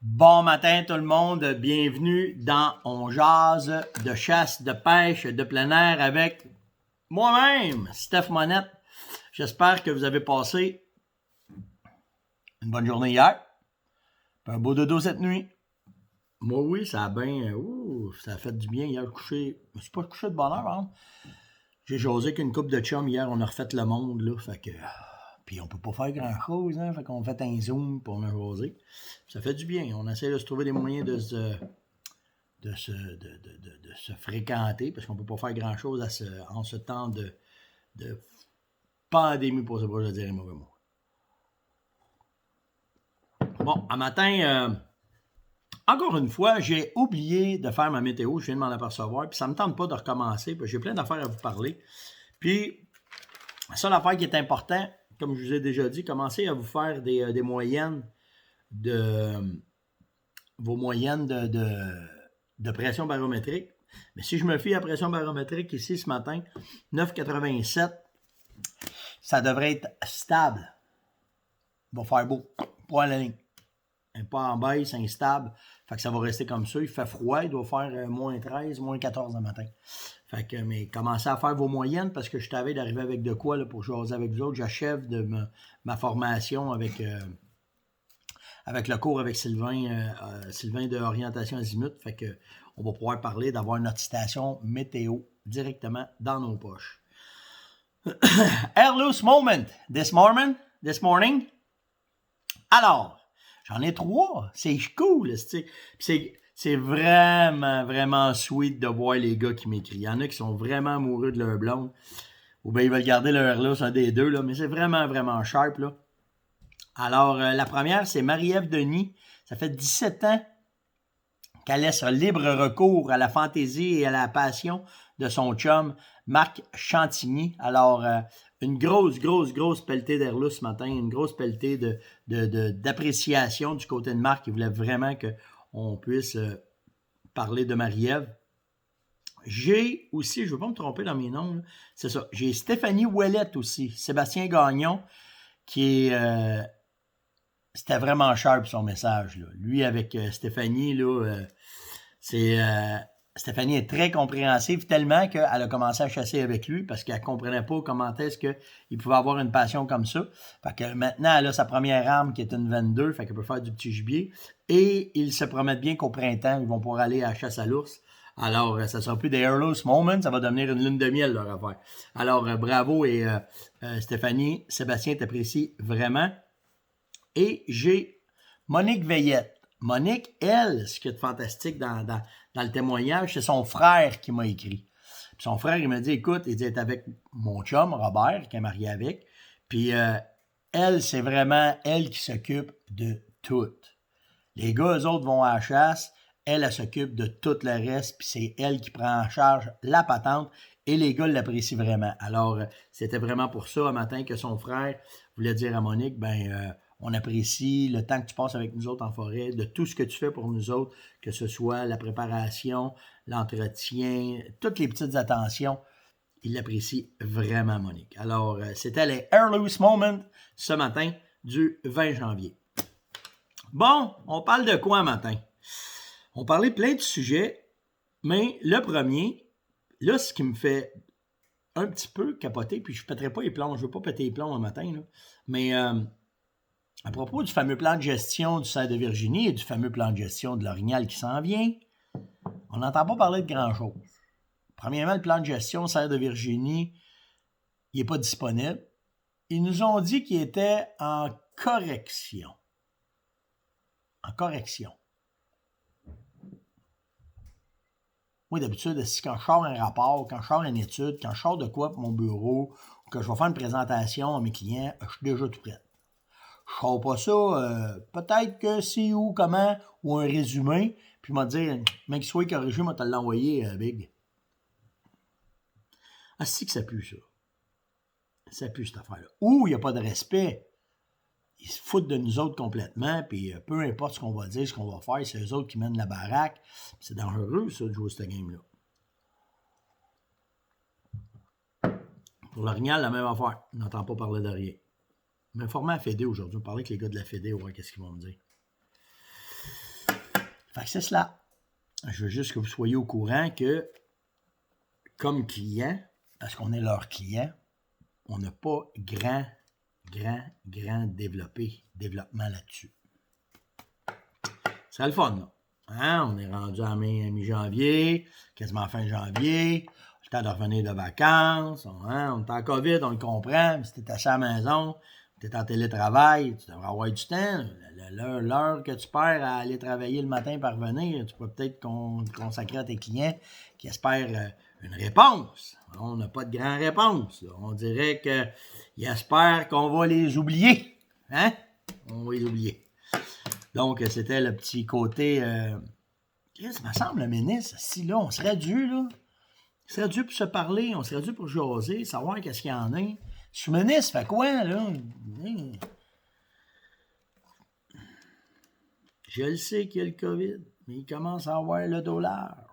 Bon matin tout le monde, bienvenue dans On jase de chasse, de pêche, de plein air avec moi-même, Steph Monette. J'espère que vous avez passé une bonne journée hier, un beau dodo cette nuit. Moi oui, ça a bien, ça a fait du bien hier coucher. Je me suis pas couché de bonne heure, hein? J'ai jasé qu'une coupe de chum hier, on a refait le monde là, fait que puis on peut pas faire grand chose, hein, fait qu'on fait un zoom pour on a jasé. Ça fait du bien, on essaie de se trouver des moyens de se fréquenter, parce qu'on ne peut pas faire grand-chose en ce temps de pandémie, pour ce que je dirais mauvais mot. Bon, à matin, encore une fois, j'ai oublié de faire ma météo, je viens de m'en apercevoir, puis ça ne me tente pas de recommencer, parce que j'ai plein d'affaires à vous parler. Puis, la seule affaire qui est importante, comme je vous ai déjà dit, commencez à vous faire des moyennes vos moyennes de pression barométrique. Mais si je me fie à la pression barométrique ici ce matin, 9,87, ça devrait être stable. Il va faire beau. Pas à la ligne. Pas en baisse, instable. Fait que ça va rester comme ça. Il fait froid. Il doit faire moins 13, moins 14 le matin. Fait que, mais commencez à faire vos moyennes parce que je t'avais d'arriver avec de quoi là, pour jaser avec vous autres. J'achève de ma formation avec le cours avec Sylvain de Orientation Azimut. Fait que on va pouvoir parler d'avoir notre station météo directement dans nos poches. Air loose moment this morning. Alors, j'en ai 3. C'est cool. C'est vraiment, vraiment sweet de voir les gars qui m'écrivent. Il y en a qui sont vraiment amoureux de leur blonde. Ou bien ils veulent garder leur air loose, un des deux, là, mais c'est vraiment, vraiment sharp, là. Alors, la première, c'est Marie-Ève Denis. Ça fait 17 ans qu'elle laisse libre recours à la fantaisie et à la passion de son chum, Marc Chantigny. Alors, une grosse pelletée d'air loose ce matin, une grosse pelletée d'appréciation du côté de Marc. Il voulait vraiment qu'on puisse parler de Marie-Ève. J'ai aussi, je ne veux pas me tromper dans mes noms, là, c'est ça, j'ai Stéphanie Ouellette aussi, Sébastien Gagnon, qui est... c'était vraiment sharp son message. Là. Lui avec Stéphanie, là, Stéphanie est très compréhensive, tellement qu'elle a commencé à chasser avec lui parce qu'elle ne comprenait pas comment est-ce qu'il pouvait avoir une passion comme ça. Fait que maintenant, elle a sa première arme qui est une 22, fait qu'elle peut faire du petit gibier. Et ils se promettent bien qu'au printemps, ils vont pouvoir aller à la chasse à l'ours. Alors, ça ne sera plus des airless moments, ça va devenir une lune de miel, leur affaire. Alors, bravo et Stéphanie, Sébastien t'apprécie vraiment. Et j'ai Monique Veillette. Monique, elle, ce qui est fantastique dans le témoignage, c'est son frère qui m'a écrit. Puis son frère, il m'a dit, écoute, il dit, elle est avec mon chum, Robert, qui est marié avec. Puis elle, c'est vraiment elle qui s'occupe de tout. Les gars, eux autres, vont à la chasse. Elle s'occupe de tout le reste. Puis c'est elle qui prend en charge la patente. Et les gars l'apprécient vraiment. Alors, c'était vraiment pour ça, un matin, que son frère voulait dire à Monique, on apprécie le temps que tu passes avec nous autres en forêt, de tout ce que tu fais pour nous autres, que ce soit la préparation, l'entretien, toutes les petites attentions. Il l'apprécie vraiment, Monique. Alors, c'était les Air Loose Moments ce matin du 20 janvier. Bon, on parle de quoi matin? On parlait plein de sujets, mais le premier, là, ce qui me fait un petit peu capoter, puis je ne pèterai pas les plombs, je ne veux pas péter les plombs un matin, là, mais... à propos du fameux plan de gestion du cerf de Virginie et du fameux plan de gestion de l'orignal qui s'en vient, on n'entend pas parler de grand-chose. Premièrement, le plan de gestion cerf de Virginie, il n'est pas disponible. Ils nous ont dit qu'il était en correction. En correction. Moi, d'habitude, si quand je sors un rapport, quand je sors une étude, quand je sors de quoi pour mon bureau, ou que je vais faire une présentation à mes clients, je suis déjà tout prêt. Je ne sors pas ça, peut-être que c'est où, comment, ou un résumé, puis il m'a dit, mec, soit corrigé, moi, te l'envoyer, Big. Ah, c'est que ça pue, ça. Ça pue, cette affaire-là. Ou il n'y a pas de respect. Ils se foutent de nous autres complètement, puis peu importe ce qu'on va dire, ce qu'on va faire, c'est eux autres qui mènent la baraque. C'est dangereux, ça, de jouer cette game-là. Pour l'orignal, la même affaire. On n'entend pas parler de rien. Je m'informais à Fédé aujourd'hui. On parlait avec les gars de la Fédé, on va voir qu'est-ce qu'ils vont me dire. Fait que c'est cela. Je veux juste que vous soyez au courant que, comme client, parce qu'on est leur client, on n'a pas grand développement là-dessus. C'est le fun, là. Hein? On est rendu à mi-janvier, quasiment fin janvier. Le temps de revenir de vacances. Hein? On est en COVID, on le comprend. Mais si tu es assis à la maison, tu es en télétravail, tu devrais avoir du temps. L'heure que tu perds à aller travailler le matin et revenir, tu peux peut-être consacrer à tes clients qui espèrent une réponse. On n'a pas de grande réponse. Là. On dirait qu'ils espèrent qu'on va les oublier. Hein? On va les oublier. Donc, c'était le petit côté... ça me semble, le ministre, si là, on serait dû, là. On serait dû pour se parler, on serait dû pour jaser, savoir qu'est-ce qu'il y en a. Ce ministre fait quoi, là? Je le sais qu'il y a le COVID, mais il commence à avoir le dollar.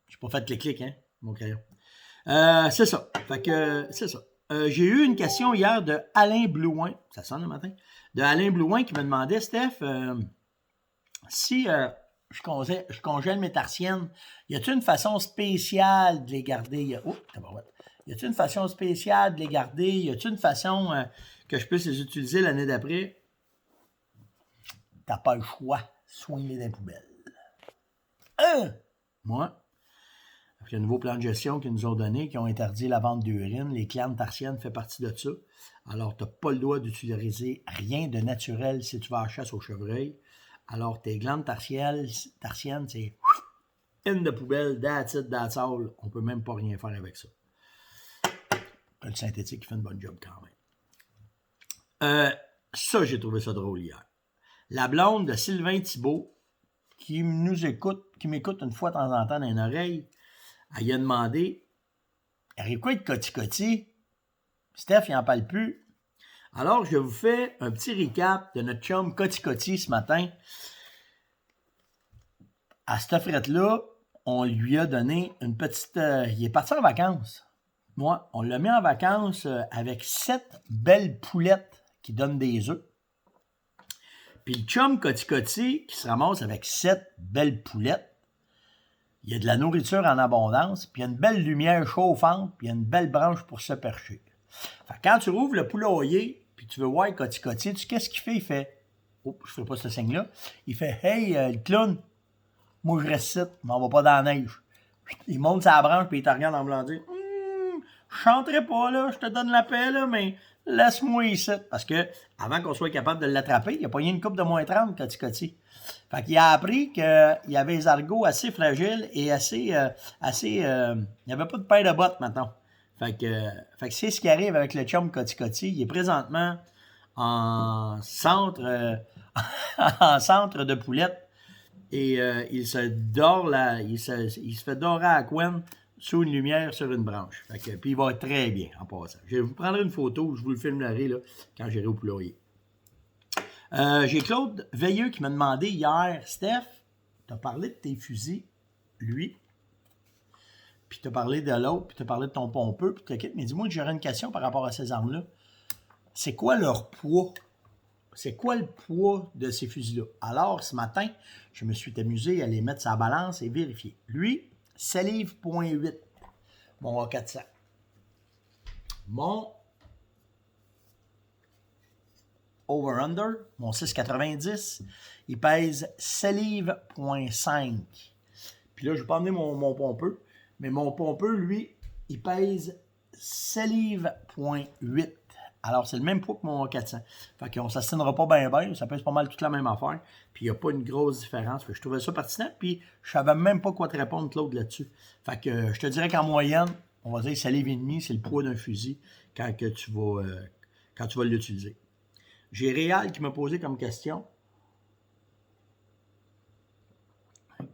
J'ai pas fait clic, hein, mon crayon. C'est ça. Fait que, c'est ça. J'ai eu une question hier de Alain Blouin. Ça sonne le matin. De Alain Blouin qui me demandait, Steph, si je congèle mes tarsiennes, y a-t-il une façon spéciale de les garder? Y a-t-il une façon spéciale de les garder? Y a-t-il une façon que je puisse les utiliser l'année d'après? T'as pas le choix. Soigne-les dans les poubelles. Moi, avec le nouveau plan de gestion qu'ils nous ont donné, qui ont interdit la vente d'urine, les glandes tarsiennes font partie de ça. Alors, tu n'as pas le droit d'utiliser rien de naturel si tu vas à la chasse au chevreuil. Alors, tes glandes tarsiennes, c'est une de poubelle, that's it, that's all. On ne peut même pas rien faire avec ça. Le synthétique qui fait une bonne job quand même. Ça, j'ai trouvé ça drôle hier. La blonde de Sylvain Thibault, qui m'écoute une fois de temps en temps dans une oreille, elle lui a demandé « Arrive quoi de Coty-Coty? Steph, il n'en parle plus. » Alors, je vous fais un petit recap de notre chum Coty-Coty ce matin. À cette frette-là, on lui a donné une petite... il est parti en vacances. Moi, on l'a mis en vacances avec 7 belles poulettes qui donnent des œufs. Puis le chum Coty-Coty qui se ramasse avec 7 belles poulettes. Il y a de la nourriture en abondance, puis il y a une belle lumière chauffante, puis il y a une belle branche pour se percher. Fait que quand tu rouvres le poulailler, puis tu veux voir Coty-Coty, qu'est-ce qu'il fait? Il fait... Oh, je ne fais pas ce signe-là. Il fait « Hey, le clown, moi je reste ici, je m'en vais pas dans la neige. » Il monte sa branche, puis il te regarde en voulant dire « Je chanterai pas, là, je te donne la paix, là, mais laisse-moi ici. » Parce que avant qu'on soit capable de l'attraper, il a pogné une coupe de moins 30, Coty-Coty. Fait qu'il a appris qu'il y avait des argots assez fragiles et assez il n'y avait pas de paire de bottes, maintenant. Fait que c'est ce qui arrive avec le chum Coty-Coty. Il est présentement en centre de poulette et il se fait dorer à la couenne sous une lumière sur une branche. Fait que, puis il va être très bien en passant. Je vous prendrai une photo, je vous le filmerai là, quand j'irai au poulailler. J'ai Claude Veilleux qui m'a demandé hier, Steph, tu as parlé de tes fusils, lui, puis tu as parlé de l'autre, puis tu as parlé de ton pompeux, puis tu as quitté. Mais dis-moi que j'aurais une question par rapport à ces armes-là. C'est quoi leur poids? C'est quoi le poids de ces fusils-là? Alors, ce matin, je me suis amusé à les mettre sur la balance et vérifier. Lui, 7 livres, 0.8, mon A400. Mon over-under, mon 6,90, il pèse 7 livres, 0.5. Puis là, je ne vais pas emmener mon pompeux, mais mon pompeux, lui, il pèse 7 livres, 0.8. Alors, c'est le même poids que mon 400. Fait qu'on ne s'assinera pas bien, ça pèse pas mal toute la même affaire. Puis, il n'y a pas une grosse différence. Fait que je trouvais ça pertinent, puis je ne savais même pas quoi te répondre, Claude, là-dessus. Fait que je te dirais qu'en moyenne, on va dire 7 livres et demi, c'est le poids d'un fusil quand tu vas l'utiliser. J'ai Réal qui m'a posé comme question.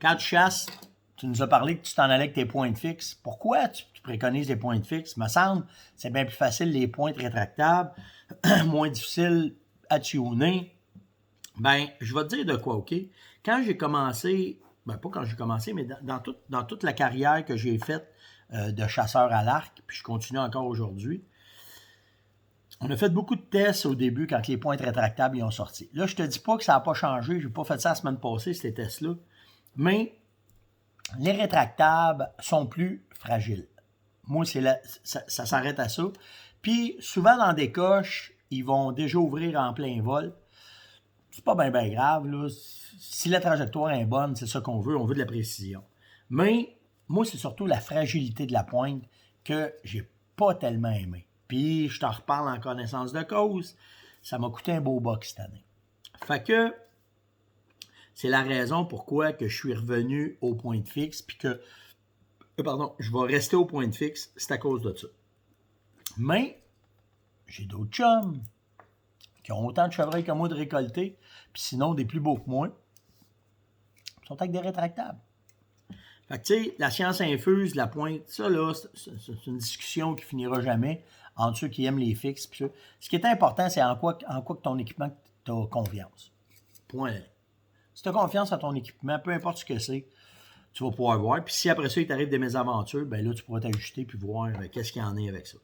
Quand tu chasses, tu nous as parlé que tu t'en allais avec tes pointes fixes. Pourquoi tu préconises des pointes fixes? Il me semble c'est bien plus facile les pointes rétractables, moins difficile à tuner. Ben, je vais te dire de quoi, OK? Quand j'ai commencé, pas quand j'ai commencé, mais dans toute la carrière que j'ai faite de chasseur à l'arc, puis je continue encore aujourd'hui, On a fait beaucoup de tests au début quand les pointes rétractables y ont sorti. Là, je te dis pas que ça n'a pas changé. Je n'ai pas fait ça la semaine passée, ces tests-là. Mais les rétractables sont plus fragiles. Moi, ça s'arrête à ça. Puis, souvent, dans des coches, ils vont déjà ouvrir en plein vol. C'est pas bien grave, là. Si la trajectoire est bonne, c'est ça qu'on veut. On veut de la précision. Mais, moi, c'est surtout la fragilité de la pointe que j'ai pas tellement aimé. Puis, je t'en reparle en connaissance de cause. Ça m'a coûté un beau box cette année. Fait que, c'est la raison pourquoi que je suis revenu au point de fixe, puis que, je vais rester au point de fixe, c'est à cause de ça. Mais, j'ai d'autres chums qui ont autant de chevreuils que moi de récolter, puis sinon des plus beaux que moi, sont avec des rétractables. Fait que, tu sais, la science infuse, la pointe, ça, là, c'est une discussion qui finira jamais entre ceux qui aiment les fixes. Puis ça. Ce qui est important, c'est en quoi que ton équipement, tu as confiance. Point. Si tu as confiance en ton équipement, peu importe ce que c'est, tu vas pouvoir voir. Puis si après ça, il t'arrive des mésaventures, ben là, tu pourras t'ajuster puis voir qu'est-ce qu'il y en a avec ça.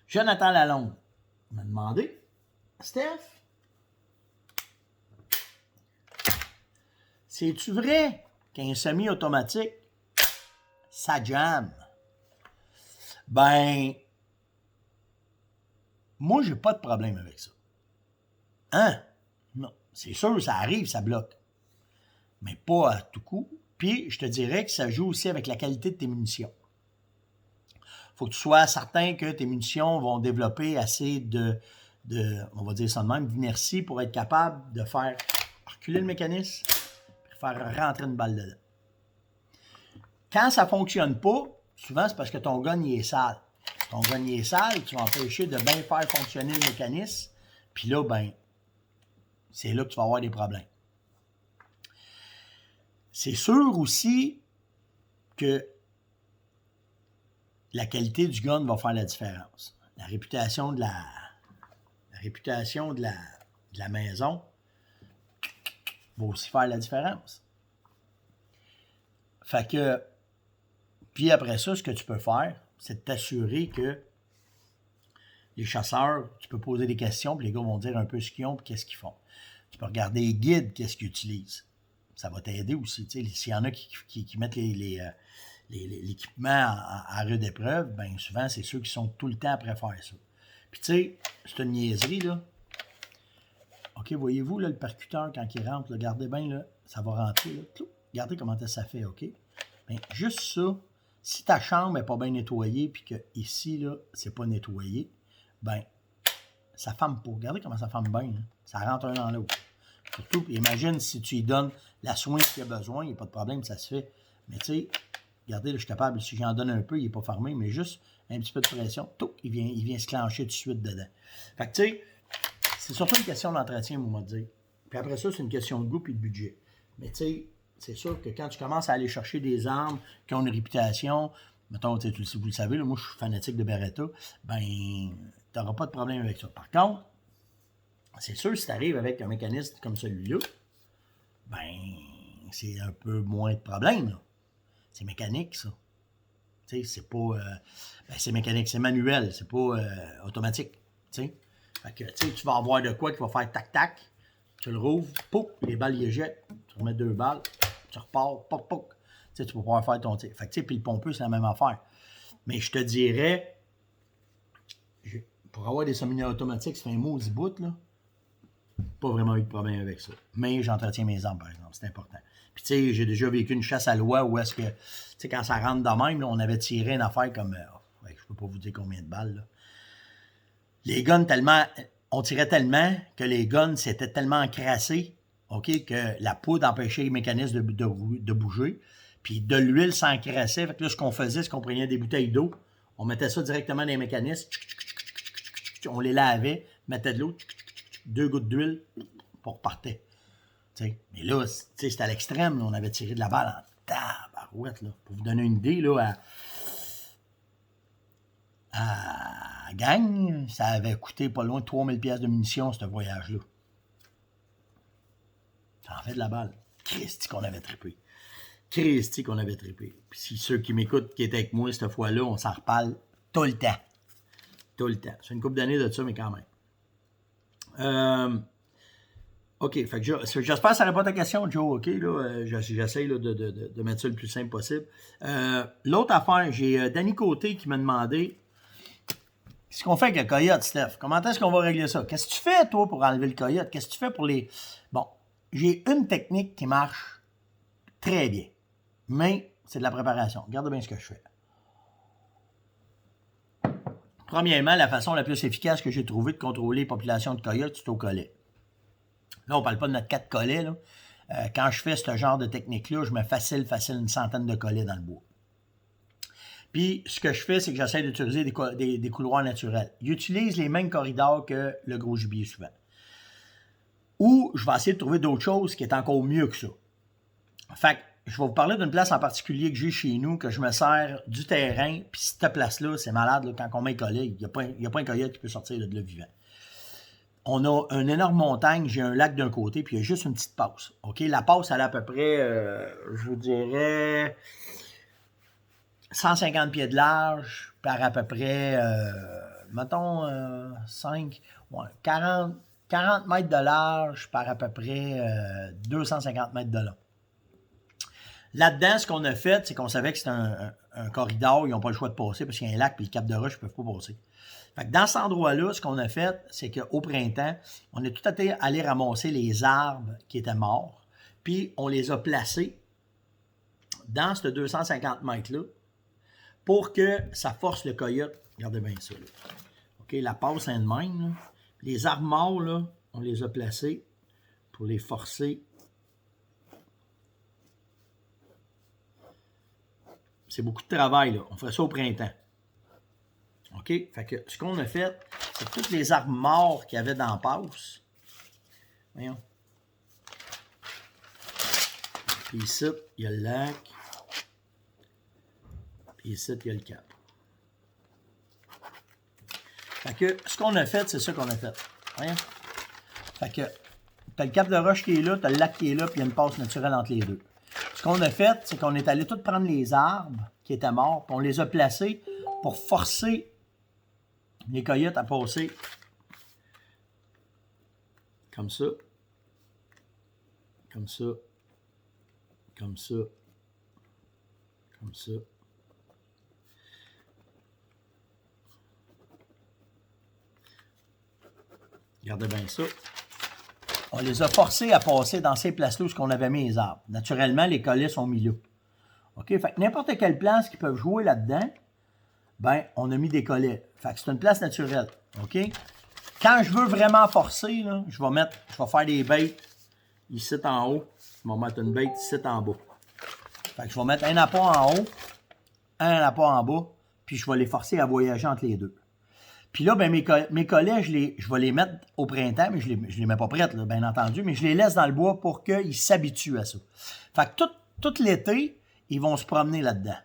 Jonathan Lalonde m'a demandé, Steph, c'est-tu vrai qu'un semi-automatique, ça jamme? Ben, moi, j'ai pas de problème avec ça. Hein? Non. C'est sûr, ça arrive, ça bloque. Mais pas à tout coup. Puis, je te dirais que ça joue aussi avec la qualité de tes munitions. Faut que tu sois certain que tes munitions vont développer assez on va dire ça de même, d'inertie pour être capable de faire reculer le mécanisme et faire rentrer une balle dedans. Quand ça ne fonctionne pas, souvent c'est parce que ton gun il est sale. Si ton gun il est sale, tu vas empêcher de bien faire fonctionner le mécanisme. Puis là, ben, c'est là que tu vas avoir des problèmes. C'est sûr aussi que la qualité du gun va faire la différence. La réputation de la maison va aussi faire la différence. Fait que, puis après ça, ce que tu peux faire, c'est de t'assurer que les chasseurs, tu peux poser des questions, puis les gars vont dire un peu ce qu'ils ont, puis qu'est-ce qu'ils font. Tu peux regarder les guides, qu'est-ce qu'ils utilisent. Ça va t'aider aussi. S'il y en a qui mettent l'équipement à rude épreuve, bien souvent, c'est ceux qui sont tout le temps après faire ça. Puis tu sais, c'est une niaiserie, là. OK, voyez-vous, là, le percuteur, quand il rentre, là, regardez bien, là, ça va rentrer, là. Regardez comment ça fait, OK? Bien, juste ça, si ta chambre n'est pas bien nettoyée, puis que ici, là, c'est pas nettoyé, ben ça femme pas. Regardez comment ça femme bien, hein? Ça rentre un dans l'autre. Surtout, imagine si tu lui donnes la soin qu'il a besoin, il n'y a pas de problème, ça se fait. Mais tu sais, regardez, là, je suis capable, si j'en donne un peu, il n'est pas fermé, mais juste un petit peu de pression, tout, il vient se clencher tout de suite dedans. Fait que tu sais, c'est surtout une question d'entretien, on va dire. Puis après ça, c'est une question de goût et de budget. Mais tu sais, c'est sûr que quand tu commences à aller chercher des armes qui ont une réputation, mettons, vous le savez, là, moi je suis fanatique de Beretta, ben, tu n'auras pas de problème avec ça. Par contre, c'est sûr, si tu arrives avec un mécanisme comme celui-là, ben, c'est un peu moins de problème, là. C'est mécanique, ça. Tu sais, c'est pas... ben, c'est mécanique, c'est manuel, c'est pas automatique, tu sais. Fait que, tu sais, tu vas avoir de quoi qui va faire tac-tac, tu le rouvres, pouf, les balles y éjettent, tu remets 2 balles, tu repars, poc, poc. Tu sais, tu vas pouvoir faire ton tir. Fait que, tu sais, puis le pompeux, c'est la même affaire. Mais je te dirais, pour avoir des semi-automatiques, ça fait un maudit bout, là. Pas vraiment eu de problème avec ça. Mais j'entretiens mes armes, par exemple. C'est important. Puis, tu sais, j'ai déjà vécu une chasse à l'oie où est-ce que, tu sais, quand ça rentre de même, là, on avait tiré une affaire comme, ouais, je peux pas vous dire combien de balles, là. Les guns tellement, on tirait tellement que les guns s'étaient tellement encrassés, OK, que la poudre empêchait les mécanismes de bouger. Puis de l'huile s'encrassait. Fait que là, ce qu'on faisait, c'est qu'on prenait des bouteilles d'eau, on mettait ça directement dans les mécanismes, on les lavait, mettait de l'eau, 2 gouttes d'huile, pour repartir. T'sais. Mais là, c'était à l'extrême, là, on avait tiré de la balle en tabarouette, là. Pour vous donner une idée, là, à gang, ça avait coûté pas loin de 3000 pièces de munitions, ce voyage-là. Ça en fait de la balle. Christy qu'on avait trippé. Christy qu'on avait trippé. Puis si ceux qui m'écoutent, qui étaient avec moi cette fois-là, on s'en reparle tout le temps. Tout le temps. C'est une couple d'années de ça, mais quand même. OK, fait que j'espère que ça répond à ta question, Joe. OK, là, j'essaie là, de mettre ça le plus simple possible. L'autre affaire, j'ai Danny Côté qui m'a demandé qu'est-ce qu'on fait avec le coyote, Steph? Comment est-ce qu'on va régler ça? Qu'est-ce que tu fais, toi, pour enlever le coyote? Qu'est-ce que tu fais pour les... Bon, j'ai une technique qui marche très bien, mais c'est de la préparation. Regarde bien ce que je fais. Premièrement, la façon la plus efficace que j'ai trouvée de contrôler les populations de coyotes, c'est au collet. Là, on ne parle pas de notre 4 collets. Là. Quand je fais ce genre de technique-là, je mets facile une centaine de collets dans le bois. Puis, ce que je fais, c'est que j'essaie d'utiliser des couloirs naturels. J'utilise les mêmes corridors que le gros gibier souvent. Ou je vais essayer de trouver d'autres choses qui est encore mieux que ça. Fait que je vais vous parler d'une place en particulier que j'ai chez nous, que je me sers du terrain. Puis cette place-là, c'est malade, là, quand on met un collet, il n'y a pas un coyote qui peut sortir de là vivant. On a une énorme montagne, j'ai un lac d'un côté, puis il y a juste une petite passe. OK? La passe, elle a à peu près, je vous dirais, 150 pieds de large, par à peu près, mettons, 40 mètres de large, par à peu près 250 mètres de long. Là-dedans, ce qu'on a fait, c'est qu'on savait que c'était un corridor, ils n'ont pas le choix de passer parce qu'il y a un lac, puis le cap de roche, ils ne peuvent pas passer. Fait que dans cet endroit-là, ce qu'on a fait, c'est qu'au printemps, on est tout à fait allé ramasser les arbres qui étaient morts, puis on les a placés dans ce 250 mètres-là pour que ça force le coyote. Regardez bien ça. Là. OK, la passe est de même. Là. Les arbres morts, là, on les a placés pour les forcer. C'est beaucoup de travail, là. On ferait ça au printemps. OK? Fait que ce qu'on a fait, c'est que tous les arbres morts qu'il y avait dans la passe. Voyons. Puis ici, il y a le lac. Puis ici, il y a le cap. Fait que ce qu'on a fait, c'est ça qu'on a fait. Voyons. Fait que t'as le cap de roche qui est là, t'as le lac qui est là, puis il y a une passe naturelle entre les deux. Ce qu'on a fait, c'est qu'on est allé tout prendre les arbres qui étaient morts, puis on les a placés pour forcer les coyotes à passer comme ça, comme ça, comme ça, comme ça. Regardez bien ça. On les a forcés à passer dans ces places-là où on avait mis les arbres. Naturellement, les collets sont mis là. OK? Fait que n'importe quelle place qui peuvent jouer là-dedans, ben, on a mis des collets. Fait que c'est une place naturelle. OK? Quand je veux vraiment forcer, là, je vais faire des bêtes ici en haut. Je vais mettre une bête ici en bas. Fait que je vais mettre un appât en haut, un appât en bas, puis je vais les forcer à voyager entre les deux. Puis là, ben, mes collets, je vais les mettre au printemps, mais je les mets pas prêtes, là, bien entendu, mais je les laisse dans le bois pour qu'ils s'habituent à ça. Fait que tout l'été, ils vont se promener là-dedans.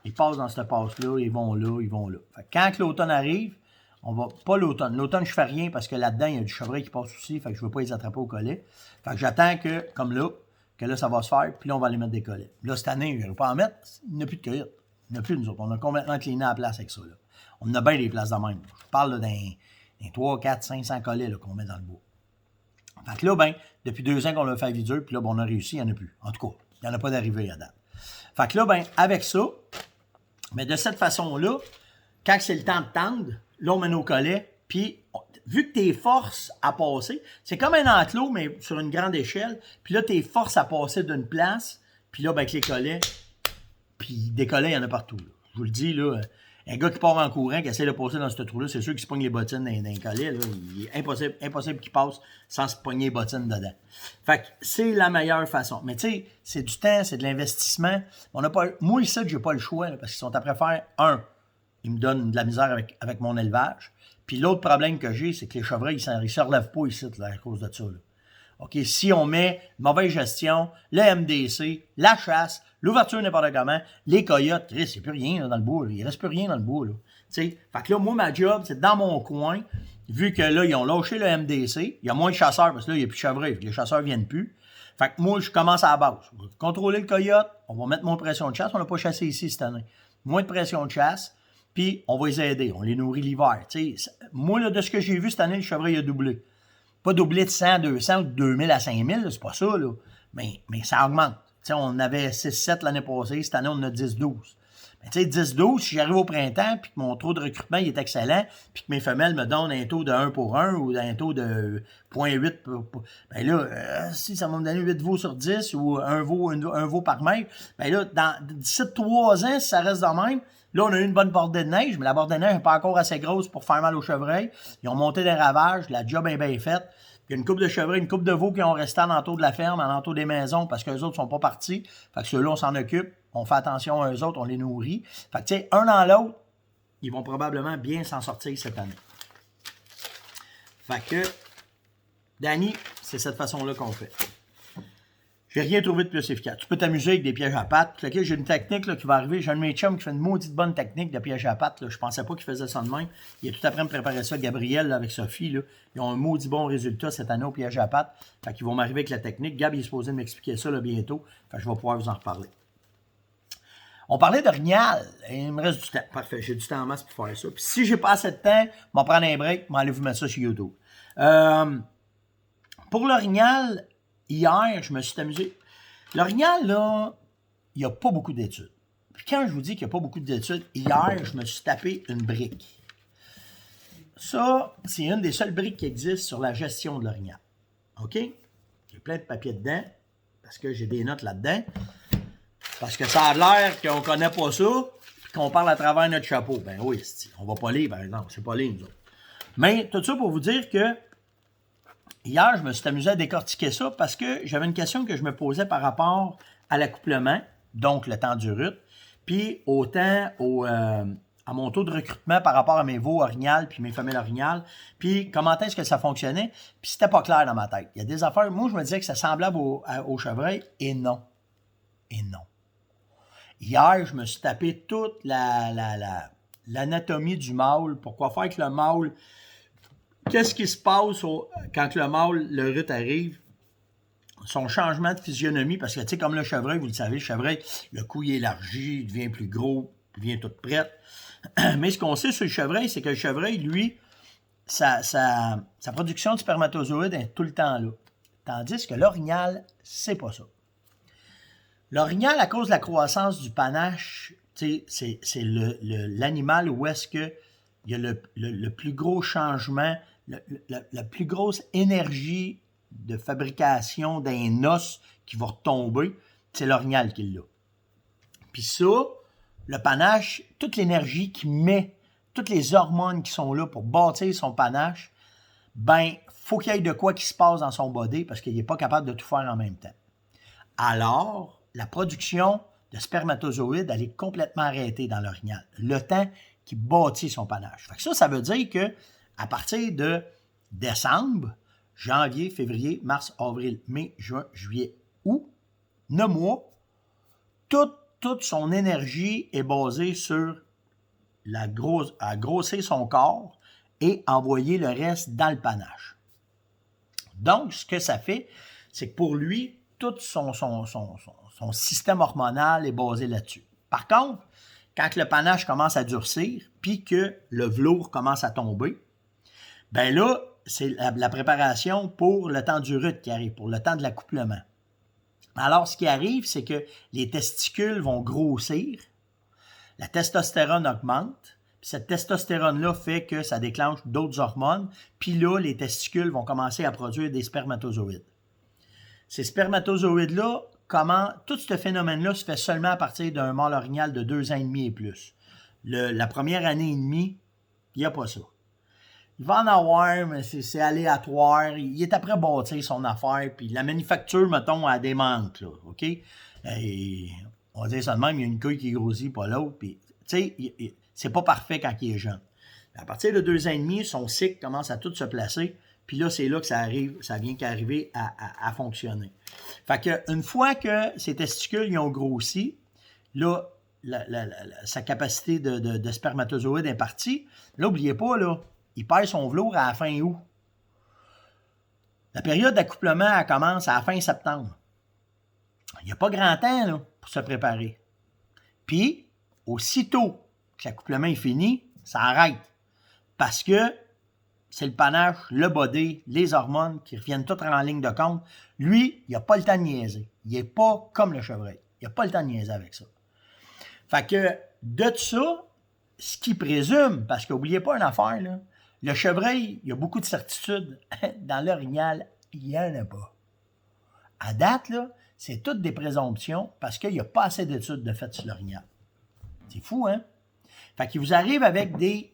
Ils passent dans cette passe-là, ils vont là, ils vont là. Fait que quand l'automne arrive, on va... Pas l'automne. L'automne, je fais rien parce que là-dedans, il y a du chevreuil qui passe aussi, fait que je veux pas les attraper au collet. Fait que j'attends que, comme là, que là, ça va se faire, puis là, on va aller mettre des collets. Là, cette année, je ne vais pas en mettre, il n'y a plus de coyotes. Il n'y en a plus, nous autres. On a complètement cleané la place avec ça. Là. On a bien des places de même. Je parle d'un 3, 4, 500 collets qu'on met dans le bois. Fait que là, ben, depuis 2 ans qu'on l'a fait dur, puis là, ben, on a réussi, il n'y en a plus. En tout cas, il n'y en a pas d'arrivée à date. Fait que là, ben, avec ça, mais de cette façon-là, quand c'est le temps de tendre, là, on met nos collets, puis vu que tu es force à passer, c'est comme un enclos, mais sur une grande échelle, puis là, tu es force à passer d'une place, puis là, ben, avec les collets, puis des collets, il y en a partout. Là. Je vous le dis, là, un gars qui part en courant, qui essaie de passer dans ce trou-là, c'est sûr qu'il se pogne les bottines d'un collet. Là. Il est impossible qu'il passe sans se pogner les bottines dedans. Fait que c'est la meilleure façon. Mais tu sais, c'est du temps, c'est de l'investissement. On n'a pas, moi, ici, j'ai pas le choix, là, parce qu'ils sont après faire, ils me donnent de la misère avec mon élevage. Puis l'autre problème que j'ai, c'est que les chevreuils, ils ne se relèvent pas ici là, à cause de ça. Là. OK, si on met mauvaise gestion, le MDC, la chasse, l'ouverture n'importe comment, les coyotes, il ne reste plus rien là, dans le bois. Là. Il ne reste plus rien dans le bois. Là. Fait que là, moi, ma job, c'est dans mon coin, vu que là, ils ont lâché le MDC, il y a moins de chasseurs, parce que là, il n'y a plus de chevreuils, les chasseurs ne viennent plus. Fait que moi, je commence à la base. Contrôler le coyote, on va mettre moins de pression de chasse. On n'a pas chassé ici cette année. Moins de pression de chasse. puis on va les aider, on les nourrit l'hiver. Moi, là, de ce que j'ai vu cette année, le chevreuil a doublé. Pas doublé de 100, 200 ou de 2000 à 5000, c'est pas ça, là. Mais ça augmente. On avait 6-7 l'année passée, cette année, on en a 10-12. Mais tu sais, 10-12, si j'arrive au printemps, puis que mon taux de recrutement il est excellent, puis que mes femelles me donnent un taux de 1 pour 1 ou un taux de 0,8 ben là, si ça va me donner 8 veaux sur 10 ou un veau par mètre, ben là, d'ici 3 ans, si ça reste de même, là, on a eu une bonne bordée de neige, mais la bordée de neige n'est pas encore assez grosse pour faire mal aux chevreuils. Ils ont monté des ravages, la job est bien faite. Il y a une couple de chevreuils, une couple de veaux qui ont resté en entour de la ferme, en entour des maisons, parce qu'eux autres ne sont pas partis. Fait que ceux-là, on s'en occupe, on fait attention à eux autres, on les nourrit. Fait que, tu sais, un dans l'autre, ils vont probablement bien s'en sortir cette année. Fait que, Danny, c'est cette façon-là qu'on fait. J'ai rien trouvé de plus efficace. Tu peux t'amuser avec des pièges à pattes. J'ai une technique là, qui va arriver. J'ai un de mes chums qui fait une maudite bonne technique de piège à pattes. Là. Je pensais pas qu'il faisait ça de même. Il a tout après me préparer ça, Gabriel, là, avec Sophie. Là. Ils ont un maudit bon résultat cette année au piège à pattes. Fait qu'ils vont m'arriver avec la technique. Gab, il est supposé m'expliquer ça là, bientôt. Fait que je vais pouvoir vous en reparler. On parlait de Rignal. Il me reste du temps. Parfait, j'ai du temps en masse pour faire ça. Puis si j'ai pas assez de temps, je vais prendre un break. Je vais aller vous mettre ça sur YouTube. Pour le Rignal, hier, je me suis amusé. L'orignal, là, il n'y a pas beaucoup d'études. Puis quand je vous dis qu'il n'y a pas beaucoup d'études, hier, je me suis tapé une brique. Ça, c'est une des seules briques qui existent sur la gestion de l'orignal. OK? Il y a plein de papiers dedans, parce que j'ai des notes là-dedans. Parce que ça a l'air qu'on ne connaît pas ça, puis qu'on parle à travers notre chapeau. Ben oui, on va pas lire, par exemple. C'est pas lire, nous autres. Mais tout ça pour vous dire que hier, je me suis amusé à décortiquer ça parce que j'avais une question que je me posais par rapport à l'accouplement, donc le temps du rut, puis autant à mon taux de recrutement par rapport à mes veaux orignales puis mes femelles orignales, puis comment est-ce que ça fonctionnait, puis c'était pas clair dans ma tête. Il y a des affaires, moi je me disais que ça semblable au chevreuil, et non. Et non. Hier, je me suis tapé toute l'anatomie du mâle, pourquoi faire que le mâle... Qu'est-ce qui se passe quand le mâle, le rut arrive? Son changement de physionomie, parce que, tu sais, comme le chevreuil, vous le savez, le chevreuil, le cou il élargit, il devient plus gros, il devient tout prêt. Mais ce qu'on sait sur le chevreuil, c'est que le chevreuil, lui, sa production de spermatozoïdes est tout le temps là. Tandis que l'orignal, c'est pas ça. L'orignal, à cause de la croissance du panache, tu sais, c'est l'animal où est-ce que il y a le plus gros changement, la plus grosse énergie de fabrication d'un os qui va retomber, c'est l'orignal qui l'a. Puis ça, le panache, toute l'énergie qu'il met, toutes les hormones qui sont là pour bâtir son panache, ben, faut qu'il y ait de quoi qui se passe dans son body parce qu'il n'est pas capable de tout faire en même temps. Alors, la production de spermatozoïdes, elle est complètement arrêtée dans l'orignal. Le temps qui bâtit son panache. Fait que ça veut dire que à partir de décembre, janvier, février, mars, avril, mai, juin, juillet, août, 9 mois, toute son énergie est basée sur à grossir son corps et envoyer le reste dans le panache. Donc, ce que ça fait, c'est que pour lui, tout son système hormonal est basé là-dessus. Par contre, quand le panache commence à durcir, puis que le velours commence à tomber, ben là, c'est la préparation pour le temps du rut qui arrive, pour le temps de l'accouplement. Alors, ce qui arrive, c'est que les testicules vont grossir, la testostérone augmente, puis cette testostérone-là fait que ça déclenche d'autres hormones, puis là, les testicules vont commencer à produire des spermatozoïdes. Ces spermatozoïdes-là, tout ce phénomène-là se fait seulement à partir d'un mâle orignal de 2 ans et demi et plus. La première année et demie, il n'y a pas ça. Il va en avoir, mais c'est aléatoire. Il est après bâtir son affaire, puis la manufacture, mettons, a des manques, là, OK? Et on va dire ça de même, il y a une couille qui grossit, pas l'autre, puis, tu sais, c'est pas parfait quand il est jeune. À partir de 2 ans et demi, son cycle commence à tout se placer, puis là, c'est là que ça vient qu'arriver à fonctionner. Fait que une fois que ces testicules ils ont grossi, là, sa capacité de spermatozoïde est partie. Là, n'oubliez pas, là, il perd son velours à la fin août. La période d'accouplement, elle commence à la fin septembre. Il n'y a pas grand temps là, pour se préparer. Puis, aussitôt que l'accouplement est fini, ça arrête. Parce que c'est le panache, le body, les hormones qui reviennent toutes en ligne de compte. Lui, il n'a pas le temps de niaiser. Il n'est pas comme le chevreuil. Il n'a pas le temps de niaiser avec ça. Fait que, de tout ça, ce qu'il présume, parce qu'oubliez pas une affaire, là, le chevreuil, il y a beaucoup de certitudes. Dans l'orignal, il n'y en a pas. À date, là, c'est toutes des présomptions parce qu'il n'y a pas assez d'études de fait sur l'orignal. C'est fou, hein? Fait qu'il vous arrive avec des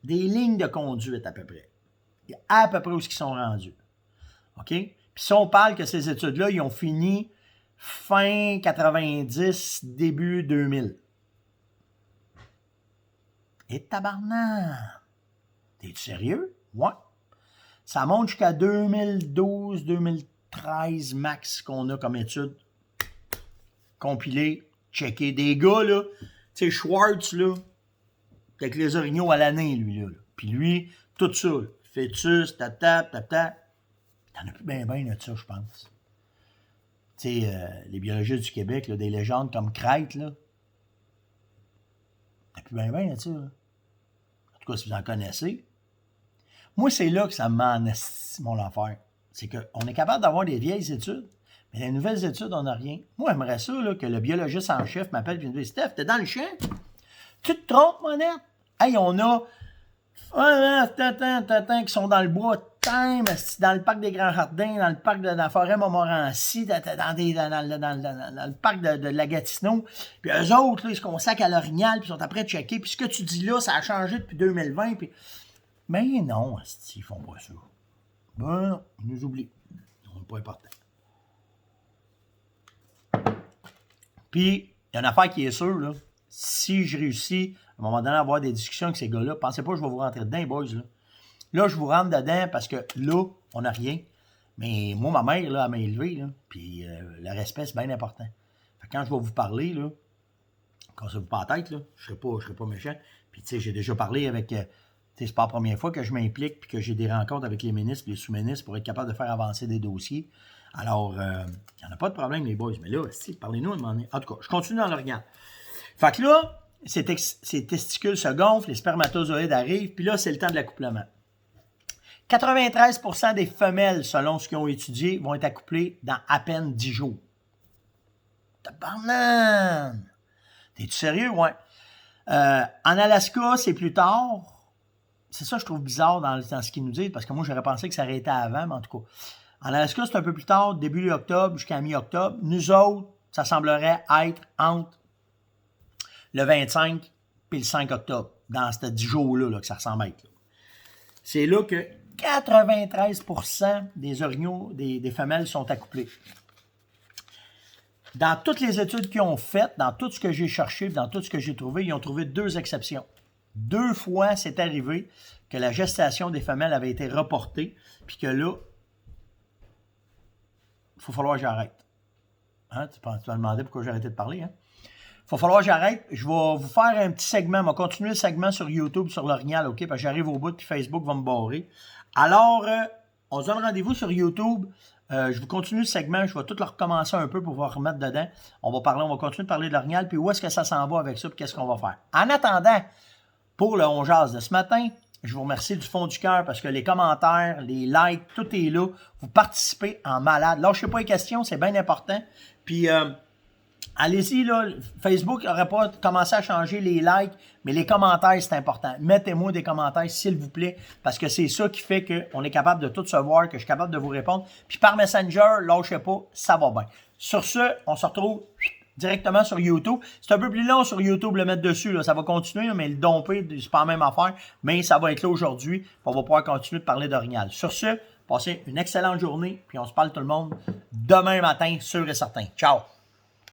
lignes de conduite à peu près. À peu près où ils sont rendus. OK? Puis si on parle que ces études-là, ils ont fini fin 90, début 2000. Et tabarnak! T'es-tu sérieux? Ouais. Ça monte jusqu'à 2012, 2013 max qu'on a comme étude. Compilé, checké. Des gars, là, tu sais, Schwartz, là, avec les orignaux à l'année, lui, là. Puis lui, tout ça, là, fœtus, tata. T'en as plus bien de ça, je pense. Tu sais, les biologistes du Québec, là, des légendes comme Crête, là. T'en as plus bien de ça, là. En tout cas, si vous en connaissez. Moi, c'est là que ça m'en mon affaire. C'est qu'on est capable d'avoir des vieilles études, mais les nouvelles études, on n'a rien. Moi, j'aimerais ça, là, que le biologiste en chef m'appelle et me dise « Steph, t'es dans le champ? Tu te trompes, monette? Hey, on a qui sont dans le bois, dans le parc des Grands Jardins, dans le parc de la forêt Montmorency, dans le parc de la Gatineau. Puis eux autres, là, ils se consacrent à l'orignal, puis ils sont après de checker. Puis ce que tu dis là, ça a changé depuis 2020. Puis... Mais non, ils font pas ça. Ben, ils nous oublient. C'est pas important. Puis, il y a une affaire qui est sûre, là. Si je réussis, à un moment donné, à avoir des discussions avec ces gars-là, pensez pas que je vais vous rentrer dedans, boys, là. Là, je vous rentre dedans parce que là, on n'a rien. Mais moi, ma mère, là, elle m'a élevé, là. Puis, le respect, c'est bien important. Fait que quand je vais vous parler, là, quand ça vous pas la tête, là, je serai pas méchant. Puis, tu sais, j'ai déjà parlé avec... c'est pas la première fois que je m'implique puis que j'ai des rencontres avec les ministres et les sous-ministres pour être capable de faire avancer des dossiers. Alors, il n'y en a pas de problème, les boys. Mais là, parlez-nous à un moment donné. En tout cas, je continue dans l'orignal. Fait que là, ces testicules se gonflent, les spermatozoïdes arrivent, puis là, c'est le temps de l'accouplement. 93% des femelles, selon ce qu'ils ont étudié, vont être accouplées dans à peine 10 jours. Tabarnak! T'es-tu sérieux? Ouais. En Alaska, c'est plus tard. C'est ça que je trouve bizarre dans ce qu'ils nous disent, parce que moi, j'aurais pensé que ça aurait été avant, mais en tout cas. En Alaska, c'est un peu plus tard, début octobre jusqu'à mi-octobre. Nous autres, ça semblerait être entre le 25 et le 5 octobre, dans ces 10 jours-là là, que ça ressemble à être. Là. C'est là que 93% des orignaux, des femelles sont accouplées. Dans toutes les études qu'ils ont faites, dans tout ce que j'ai cherché, dans tout ce que j'ai trouvé, ils ont trouvé 2 exceptions. 2 fois, c'est arrivé que la gestation des femelles avait été reportée, puis que là, il va falloir que j'arrête. Hein? Tu vas me demander pourquoi j'ai arrêté de parler. Hein? Il va falloir que j'arrête. Je vais vous faire un petit segment. On va continuer le segment sur YouTube, sur l'orignal, OK? Parce que j'arrive au bout, puis Facebook va me barrer. Alors, on se donne rendez-vous sur YouTube. Je vous continue le segment. Je vais tout le recommencer un peu pour vous remettre dedans. On va continuer de parler de l'orignal, puis où est-ce que ça s'en va avec ça, puis qu'est-ce qu'on va faire. En attendant, pour le On Jase de ce matin, je vous remercie du fond du cœur parce que les commentaires, les likes, tout est là. Vous participez en malade. Lâchez pas les questions, c'est bien important. Puis, allez-y, là. Facebook n'aurait pas commencé à changer les likes, mais les commentaires, c'est important. Mettez-moi des commentaires, s'il vous plaît, parce que c'est ça qui fait qu'on est capable de tout se voir, que je suis capable de vous répondre. Puis par Messenger, lâchez pas, ça va bien. Sur ce, on se retrouve directement sur YouTube. C'est un peu plus long sur YouTube le mettre dessus, là. Ça va continuer, là, mais le domper, c'est pas la même affaire, mais ça va être là aujourd'hui. On va pouvoir continuer de parler d'orignal. Sur ce, passez une excellente journée, puis on se parle tout le monde demain matin, sûr et certain. Ciao!